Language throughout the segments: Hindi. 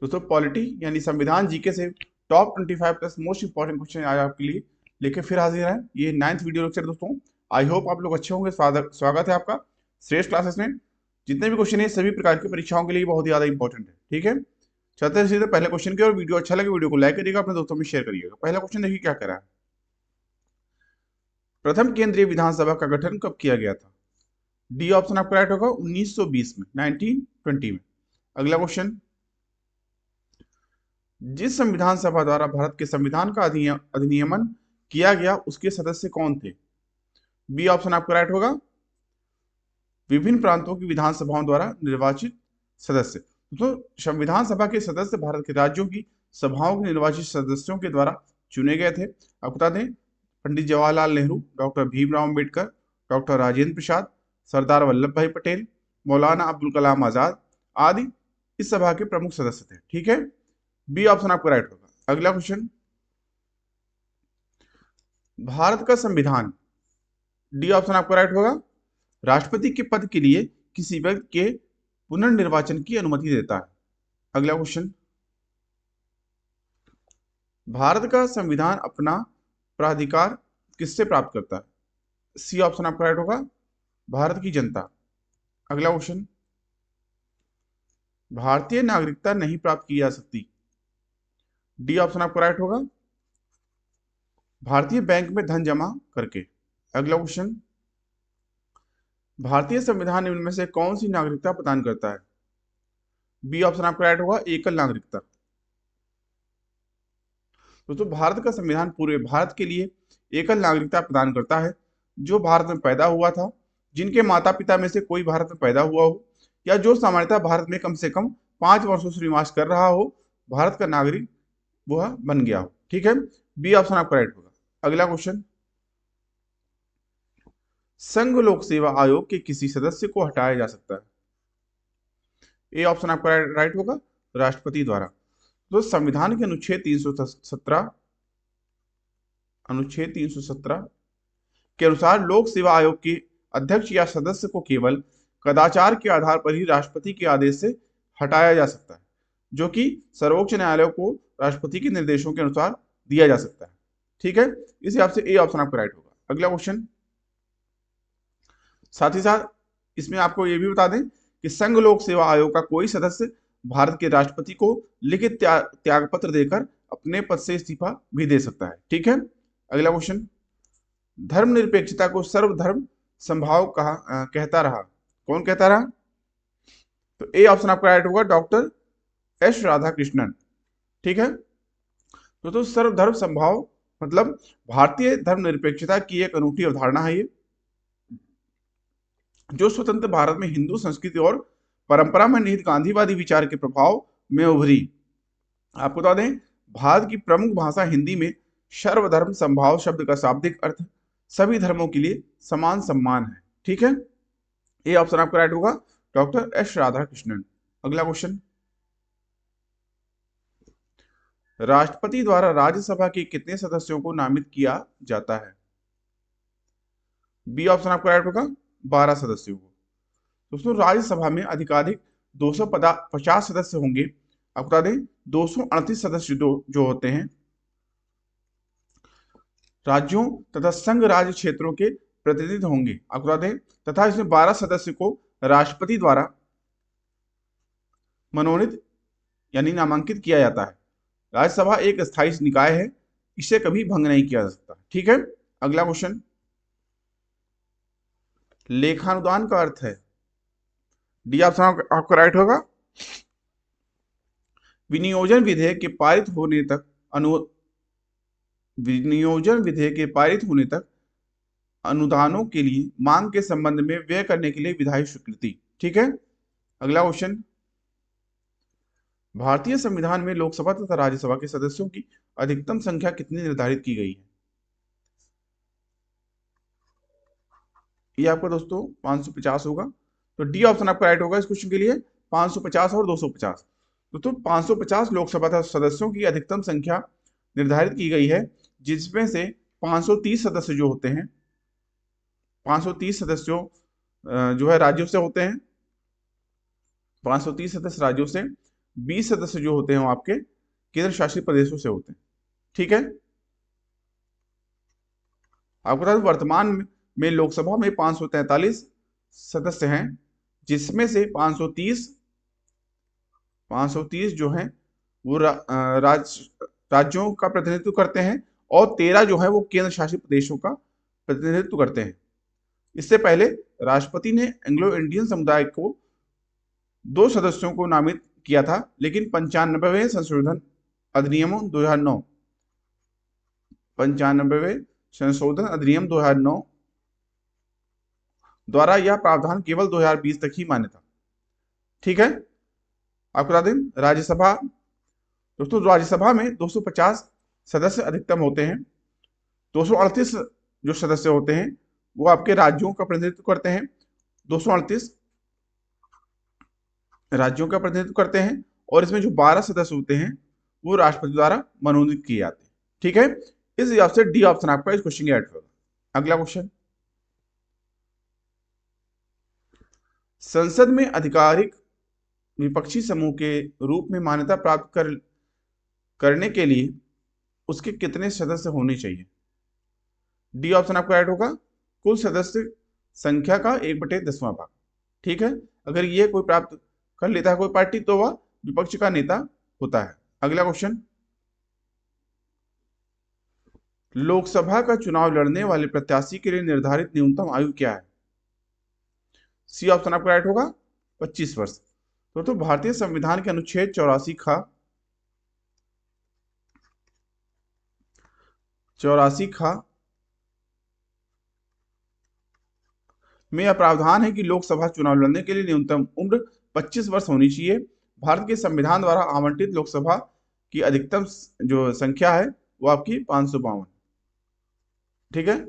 दोस्तों पॉलिटी यानी संविधान जीके से top 25 plus most important question आज आपके लिए लेके फिर हाजिर है। ये 9th वीडियो लेक्चर दोस्तों। आई होप आप लोग अच्छे होंगे। स्वागत है आपका श्रेष्ठ क्लासेस में। जितने भी क्वेश्चन है सभी प्रकार की परीक्षाओं के लिए बहुत ज्यादा इंपॉर्टेंट है। ठीक है, चलते हैं सीधे पहले क्वेश्चन की। और वीडियो अच्छा लगे वीडियो को लाइक करिएगा, अपने दोस्तों में शेयर करिएगा। पहला क्वेश्चन देखिए क्या कह रहा है। प्रथम केंद्रीय विधानसभा का गठन कब किया गया था? डी ऑप्शन आपका राइट होगा 1920 में, 1920 में। अगला क्वेश्चन, जिस संविधान सभा द्वारा भारत के संविधान का अधिनियमन किया गया उसके सदस्य कौन थे? बी ऑप्शन आपका राइट होगा विभिन्न प्रांतों की विधानसभाओं द्वारा निर्वाचित सदस्य। तो संविधान सभा के सदस्य भारत के राज्यों की सभाओं के निर्वाचित सदस्यों के द्वारा चुने गए थे। आप बता दें, पंडित जवाहरलाल नेहरू, डॉक्टर भीमराव अम्बेडकर, डॉक्टर राजेंद्र प्रसाद, सरदार वल्लभ भाई पटेल, मौलाना अब्दुल कलाम आजाद आदि इस सभा के प्रमुख सदस्य थे। ठीक है, बी ऑप्शन आपका राइट होगा। अगला क्वेश्चन, भारत का संविधान, डी ऑप्शन आपका राइट होगा, राष्ट्रपति के पद के लिए किसी व्यक्ति के पुनर्निर्वाचन की अनुमति देता है। अगला क्वेश्चन, भारत का संविधान अपना प्राधिकार किससे प्राप्त करता है? सी ऑप्शन आपका राइट होगा, भारत की जनता। अगला क्वेश्चन, भारतीय नागरिकता नहीं प्राप्त की जा सकती। डी ऑप्शन आपका राइट होगा, भारतीय बैंक में धन जमा करके। अगला क्वेश्चन, भारतीय संविधान निम्न में से कौन सी नागरिकता प्रदान करता है? बी ऑप्शन आपका राइट होगा, एकल नागरिकता। दोस्तों भारत का संविधान पूरे भारत के लिए एकल नागरिकता प्रदान करता है। जो भारत में पैदा हुआ था, जिनके माता पिता में से कोई भारत में पैदा हुआ हो, या जो सामान्यतः भारत में कम से कम 5 वर्षों से निवास कर रहा हो, भारत का नागरिक वह बन गया हो। ठीक है, बी ऑप्शन आपका राइट होगा। अगला क्वेश्चन, संघ लोक सेवा आयोग के किसी सदस्य को हटाया जा सकता है? ए ऑप्शन आपका राइट होगा, राष्ट्रपति द्वारा। तो संविधान के अनुच्छेद 317 के अनुसार लोक सेवा आयोग के अध्यक्ष या सदस्य को केवल कदाचार के आधार पर ही राष्ट्रपति के आदेश से हटाया जा सकता है, जो कि सर्वोच्च न्यायालय को राष्ट्रपति के निर्देशों के अनुसार दिया जा सकता है। ठीक है, इस हिसाब से ए ऑप्शन आपका राइट होगा। अगला क्वेश्चन, साथ ही साथ इसमें आपको यह भी बता दें कि संघ लोक सेवा आयोग का कोई सदस्य भारत के राष्ट्रपति को लिखित त्याग पत्र देकर अपने पद से इस्तीफा भी दे सकता है। ठीक है, अगला क्वेश्चन, धर्मनिरपेक्षता को सर्वधर्म समभाव कहता रहा, कौन कहता रहा? तो ए ऑप्शन आपका राइट होगा, डॉक्टर एस राधाकृष्णन। ठीक है, तो सर्वधर्म समभाव मतलब भारतीय धर्मनिरपेक्षता की एक अनूठी अवधारणा है ये, जो स्वतंत्र भारत में हिंदू संस्कृति और परंपरा में निहित गांधीवादी विचार के प्रभाव में उभरी। आपको बता दें, भारत की प्रमुख भाषा हिंदी में सर्वधर्म समभाव शब्द का शाब्दिक अर्थ सभी धर्मों के लिए समान सम्मान है। ठीक है, ये ऑप्शन आपका राइट होगा, डॉक्टर एस राधाकृष्णन। अगला क्वेश्चन, राष्ट्रपति द्वारा राज्यसभा के कितने सदस्यों को नामित किया जाता है? बी ऑप्शन आपका राइट होगा, 12 सदस्यों को। दोस्तों राज्यसभा में अधिकाधिक 250 सदस्य होंगे। आपको बता दें 238 सदस्य जो होते हैं राज्यों तथा संघ राज्य क्षेत्रों के प्रतिनिधि होंगे। आपको बता दें, तथा इसमें 12 सदस्य को राष्ट्रपति द्वारा मनोनीत यानी नामांकित किया जाता है। राज्यसभा एक स्थायी निकाय है, इसे कभी भंग नहीं किया जा सकता। ठीक है, अगला क्वेश्चन, लेखानुदान का अर्थ है? डी ऑप्शन आपका राइट होगा, विनियोजन विधेयक के पारित होने तक अनुदानों के लिए मांग के संबंध में व्यय करने के लिए विधायी स्वीकृति। ठीक है, अगला क्वेश्चन, भारतीय संविधान में लोकसभा तथा राज्यसभा के सदस्यों की अधिकतम संख्या कितनी निर्धारित की गई है? ये आपका दोस्तों 550 होगा। तो डी ऑप्शन आपका राइट होगा इस क्वेश्चन के लिए, 550 और 250। दोस्तों 550 लोकसभा सदस्यों की अधिकतम संख्या निर्धारित की गई है, जिसमें से 530 सदस्य जो होते हैं, 530 सदस्यों जो है राज्यों से होते हैं, 530 सदस्य राज्यों से, 20 सदस्य जो होते हैं वो आपके केंद्र शासित प्रदेशों से होते हैं। ठीक है, आपको बता दें वर्तमान में लोकसभा में 543 सदस्य हैं, जिसमें से 530 जो हैं वो राज्यों का प्रतिनिधित्व करते हैं और 13 जो है वो केंद्र शासित प्रदेशों का प्रतिनिधित्व करते हैं। इससे पहले राष्ट्रपति ने एंग्लो इंडियन समुदाय को 2 सदस्यों को नामित किया था, लेकिन 95वें संशोधन अधिनियम 2009 95वें संशोधन अधिनियम 2009 द्वारा यह प्रावधान केवल 2020 तक ही मान्य था। ठीक है, आपको बता दें राज्यसभा, दोस्तों राज्यसभा में 250 सदस्य अधिकतम होते हैं। 238 जो सदस्य होते हैं वो आपके राज्यों का प्रतिनिधित्व करते हैं, 238 राज्यों का प्रतिनिधित्व करते हैं, और इसमें जो 12 सदस्य होते हैं वो राष्ट्रपति द्वारा मनोनीत किए जाते हैं। ठीक है, इस हिसाब से डी ऑप्शन आपका इस क्वेश्चन के ऐड होगा। अगला क्वेश्चन, संसद में आधिकारिक विपक्षी समूह के रूप में मान्यता प्राप्त करने के लिए उसके कितने सदस्य होने चाहिए? डी ऑप्शन आपका ऐड होगा कुल सदस्य संख्या का 1/10वां भाग। ठीक है, अगर ये कोई प्राप्त कर लेता है कोई पार्टी तो वह विपक्ष का नेता होता है। अगला क्वेश्चन, लोकसभा का चुनाव लड़ने वाले प्रत्याशी के लिए निर्धारित न्यूनतम आयु क्या है? सी ऑप्शन आपका राइट होगा 25 वर्ष। तो भारतीय संविधान के अनुच्छेद 84 खा में यह प्रावधान है कि लोकसभा चुनाव लड़ने के लिए न्यूनतम उम्र 25 वर्ष होनी चाहिए। भारत के संविधान द्वारा आवंटित लोकसभा की अधिकतम जो संख्या है वो आपकी 552। ठीक है,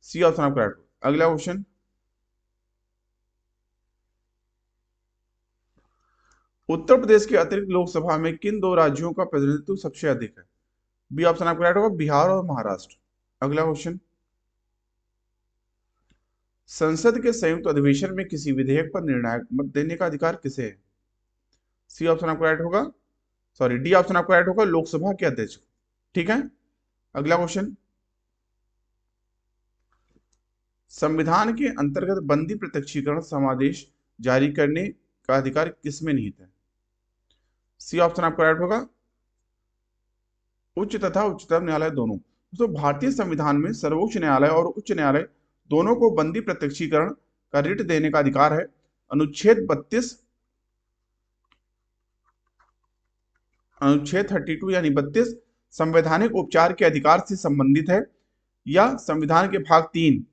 सी ऑप्शन आपका राइट। अगला क्वेश्चन, उत्तर प्रदेश के अतिरिक्त लोकसभा में किन 2 राज्यों का प्रतिनिधित्व सबसे अधिक है? बी ऑप्शन आपका राइट होगा बिहार और महाराष्ट्र। अगला क्वेश्चन, संसद के संयुक्त अधिवेशन में किसी विधेयक पर निर्णायक मत देने का अधिकार किसे है? सी ऑप्शन आपका राइट होगा, सॉरी डी ऑप्शन आपका राइट होगा लोकसभा के अध्यक्ष को। ठीक है, अगला क्वेश्चन, संविधान के अंतर्गत बंदी प्रत्यक्षीकरण समादेश जारी करने का अधिकार किसमें निहित है? सी ऑप्शन आपका राइट होगा उच्च तथा उच्चतम न्यायालय दोनों। दोस्तों भारतीय संविधान में सर्वोच्च न्यायालय और उच्च न्यायालय दोनों को बंदी प्रत्यक्षीकरण का रिट देने का अधिकार है। अनुच्छेद 32 यानी 32 संवैधानिक उपचार के अधिकार से संबंधित है, या संविधान के भाग 3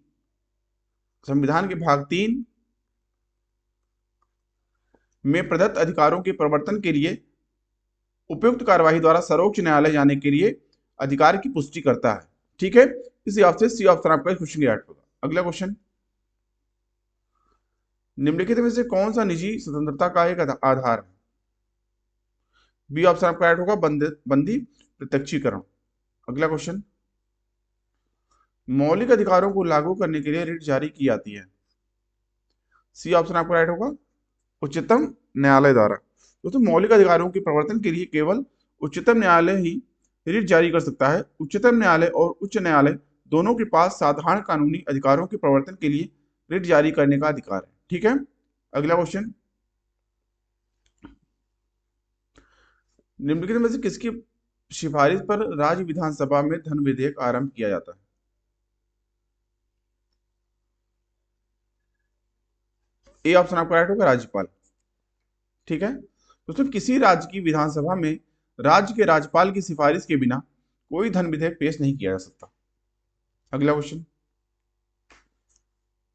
में प्रदत्त अधिकारों के प्रवर्तन के लिए उपयुक्त कार्यवाही द्वारा सर्वोच्च न्यायालय जाने के लिए अधिकार की पुष्टि करता है। ठीक है, इस हिसाब से सी ऑप्शन आपका क्वेश्चन की राइट होगा। अगला क्वेश्चन, निम्नलिखित में से कौन सा निजी स्वतंत्रता का एक आधार है? बी ऑप्शन आपका राइट होगा बंदी प्रत्यक्षीकरण। अगला क्वेश्चन, मौलिक अधिकारों को लागू करने के लिए रिट जारी की जाती है। सी ऑप्शन आपका राइट होगा उच्चतम न्यायालय द्वारा। दोस्तों मौलिक अधिकारों के प्रवर्तन के लिए केवल उच्चतम न्यायालय ही रिट जारी कर सकता है। उच्चतम न्यायालय और उच्च न्यायालय दोनों के पास साधारण कानूनी अधिकारों के प्रवर्तन के लिए रिट जारी करने का अधिकार है। ठीक है, अगला क्वेश्चन, निम्नलिखित में से किसकी सिफारिश पर राज्य विधानसभा में धन विधेयक आरंभ किया जाता है? ए ऑप्शन आपका राइट होगा राज्यपाल। ठीक है, दोस्तों किसी राज्य की विधानसभा में राज्य के राज्यपाल की सिफारिश के बिना कोई धन विधेयक पेश नहीं किया जा सकता। अगला क्वेश्चन,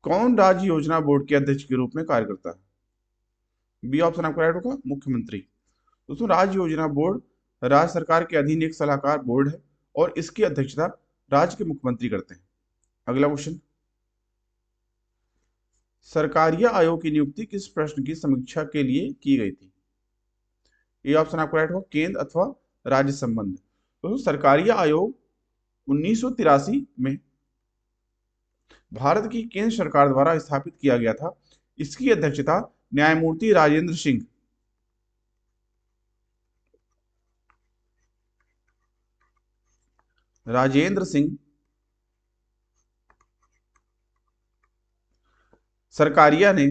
कौन राज्य योजना बोर्ड के अध्यक्ष के रूप में कार्य करता है? बी ऑप्शन आपका राइट होगा मुख्यमंत्री। दोस्तों राज्य योजना बोर्ड राज्य सरकार के अधीन एक सलाहकार बोर्ड है और इसकी अध्यक्षता राज्य के मुख्यमंत्री करते हैं। अगला क्वेश्चन, सरकारीय आयोग की नियुक्ति किस प्रश्न की समीक्षा के लिए की गई थी? ये ऑप्शन आपको राइट होगा केंद्र अथवा राज्य संबंध। तो सरकारीय आयोग 1983 में भारत की केंद्र सरकार द्वारा स्थापित किया गया था। इसकी अध्यक्षता न्यायमूर्ति राजेंद्र सिंह राजेंद्र सिंह सरकारिया ने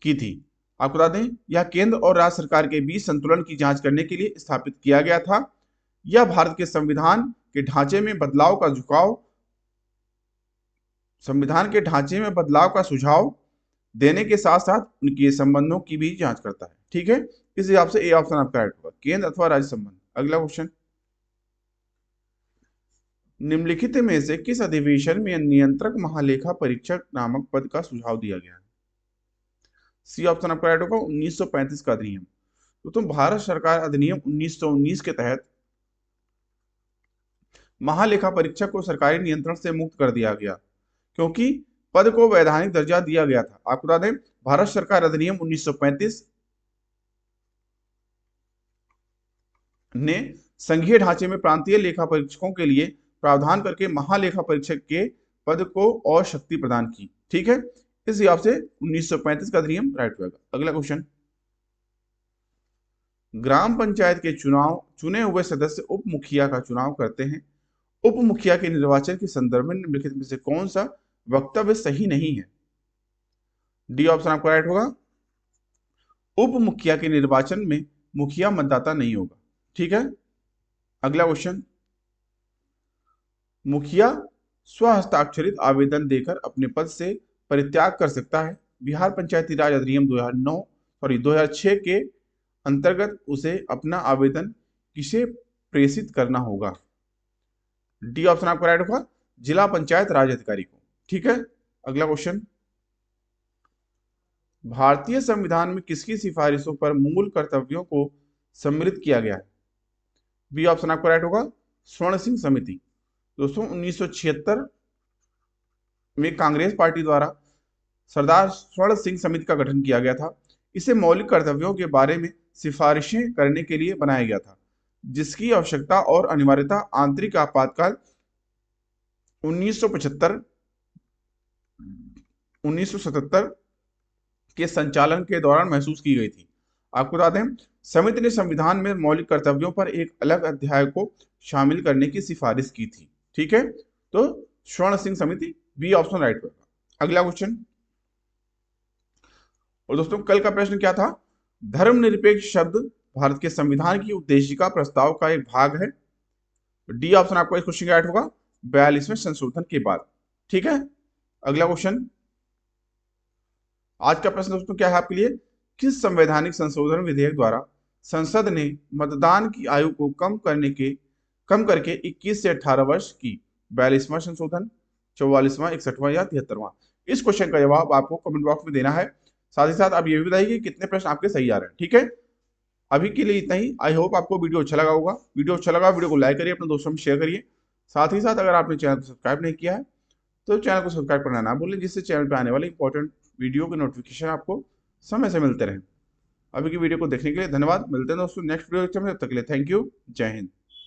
की थी। आपको बता दें, यह केंद्र और राज्य सरकार के बीच संतुलन की जांच करने के लिए स्थापित किया गया था। यह भारत के संविधान के ढांचे में बदलाव का सुझाव देने के साथ साथ उनके संबंधों की भी जांच करता है। ठीक है, इस हिसाब से ए ऑप्शन आपका राइट होगा, केंद्र अथवा राज्य संबंध। अगला क्वेश्चन, निम्नलिखित में से किस अधिवेशन में नियंत्रक महालेखा परीक्षक नामक पद का सुझाव दिया गया है? सी ऑप्शन आपका राइट होगा, 1935 का अधिनियम। तो भारत सरकार अधिनियम 1919 के तहत महालेखा परीक्षक को सरकारी नियंत्रण से मुक्त कर दिया गया, क्योंकि पद को वैधानिक दर्जा दिया गया था। आपको बता दें, भारत सरकार अधिनियम 1935 ने संघीय ढांचे में प्रांतीय लेखा परीक्षकों के लिए प्रावधान करके महालेखा परीक्षक के पद को और शक्ति प्रदान की। ठीक है, इस हिसाब से 1935 का अधिनियम राइट होगा। अगला क्वेश्चन, ग्राम पंचायत के चुने हुए सदस्य उप मुखिया का चुनाव करते हैं। उप मुखिया के निर्वाचन के संदर्भ में निम्नलिखित में से कौन सा वक्तव्य सही नहीं है? डी ऑप्शन आपका राइट होगा, उप मुखिया के निर्वाचन में मुखिया मतदाता नहीं होगा। ठीक है, अगला क्वेश्चन, मुखिया स्वहस्ताक्षरित आवेदन देकर अपने पद से परित्याग कर सकता है। बिहार पंचायती राज अधिनियम 2006 के अंतर्गत उसे अपना आवेदन किसे प्रेषित करना होगा? डी ऑप्शन आपका राइट होगा, जिला पंचायत राज अधिकारी को। ठीक है, अगला क्वेश्चन, भारतीय संविधान में किसकी सिफारिशों पर मूल कर्तव्यों को सम्मिलित किया गया है? बी ऑप्शन आपका राइट होगा, स्वर्ण सिंह समिति। दोस्तों 1976 में कांग्रेस पार्टी द्वारा सरदार स्वर्ण सिंह समिति का गठन किया गया था। इसे मौलिक कर्तव्यों के बारे में सिफारिशें करने के लिए बनाया गया था, जिसकी आवश्यकता और अनिवार्यता आंतरिक आपातकाल 1977 के संचालन के दौरान महसूस की गई थी। आपको बता दें, समिति ने संविधान में मौलिक कर्तव्यों पर एक अलग अध्याय को शामिल करने की सिफारिश की थी। ठीक है, तो स्वर्ण सिंह समिति, बी ऑप्शन राइट होगा। अगला क्वेश्चन, और दोस्तों कल का प्रश्न क्या था? धर्मनिरपेक्ष शब्द भारत के संविधान की उद्देशिका प्रस्ताव का एक भाग है। डी ऑप्शन आपको इस क्वेश्चन का राइट होगा, 42वें संशोधन के बाद। ठीक है, अगला क्वेश्चन, आज का प्रश्न दोस्तों क्या है आपके लिए? किस संवैधानिक संशोधन विधेयक द्वारा संसद ने मतदान की आयु को कम करके 21 से 18 वर्ष की? 42वां संशोधन, 44वां, 61वां या 73वां? इस क्वेश्चन का जवाब आपको कमेंट बॉक्स में देना है। साथ ही साथ आप ये भी बताइए कि कितने प्रश्न आपके सही आ रहे हैं। ठीक है, अभी के लिए इतना ही। आई होप आपको वीडियो अच्छा लगा होगा। वीडियो अच्छा लगा, वीडियो को लाइक करिए, अपने दोस्तों में शेयर करिए। साथ ही साथ अगर आपने चैनल को सब्सक्राइब नहीं किया है तो चैनल को सब्सक्राइब करना ना भूलें, जिससे चैनल पर आने वाले इंपॉर्टेंट वीडियो के नोटिफिकेशन आपको समय से मिलते रहें। अभी की वीडियो को देखने के लिए धन्यवाद। मिलते हैं दोस्तों नेक्स्ट वीडियो में, तब तक के लिए थैंक यू, जय हिंद।